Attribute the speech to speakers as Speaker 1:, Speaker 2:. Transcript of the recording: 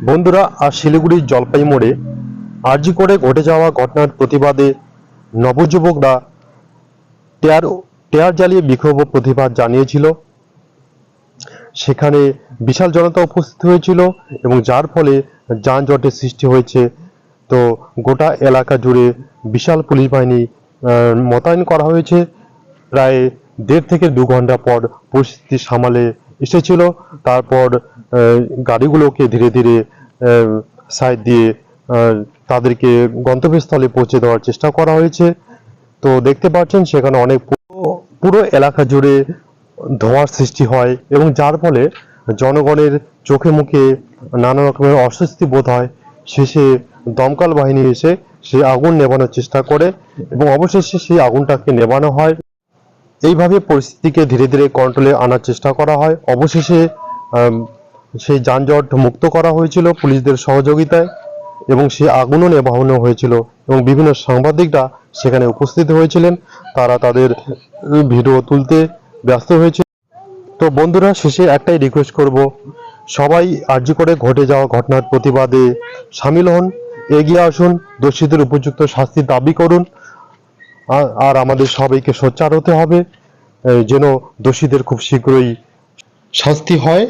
Speaker 1: বন্ধুরা, আজ শিলিগুড়ির জলপাই মোড়ে আরজি করে ঘটে যাওয়া ঘটনার প্রতিবাদে নবযুবকরা টেয়ার টেয়ার জ্বালিয়ে বিক্ষোভ ও প্রতিবাদ জানিয়েছিল। সেখানে বিশাল জনতা উপস্থিত হয়েছিল এবং যার ফলে যানজটের সৃষ্টি হয়েছে। তো গোটা এলাকা জুড়ে বিশাল পুলিশ বাহিনী মোতায়েন করা হয়েছে। প্রায় 1.5 থেকে 2 ঘন্টা পর পরিস্থিতি সামালে এসেছিল। তারপর গাড়িগুলোকে ধীরে ধীরে সাইড দিয়ে তাদেরকে গন্তব্যস্থলে পৌঁছে দেওয়ার চেষ্টা করা হয়েছে। তো দেখতে পাচ্ছেন সেখানে অনেক পুরো এলাকা জুড়ে ধোঁয়ার সৃষ্টি হয় এবং যার ফলে জনগণের চোখে মুখে নানা রকমের অস্বস্তি বোধ হয়। শেষে দমকল বাহিনী এসে সেই আগুন নেভানোর চেষ্টা করে এবং অবশেষে সেই আগুনটাকে নেভানো হয়। এইভাবে পরিস্থিতিকে ধীরে ধীরে কন্ট্রোলে আনার চেষ্টা করা হয়। অবশেষে সেই যানজট মুক্ত করা হয়েছিল পুলিশদের সহযোগিতায় এবং সেই আগুনও নেভানো হয়েছিল এবং বিভিন্ন সাংবাদিকরা সেখানে উপস্থিত হয়েছিলেন। তারা তাদের ভিডিও তুলতে ব্যস্ত হয়েছে। তো বন্ধুরা, শেষে একটাই রিকোয়েস্ট করব, সবাই আরজি করে ঘটে যাওয়া ঘটনার প্রতিবাদে সামিল হন, এগিয়ে আসুন, দোষীদের উপযুক্ত শাস্তির দাবি করুন। আর আমাদের সবাইকে সোচ্চার হতে হবে যেন দোষীদের খুব শীঘ্রই শাস্তি হয়।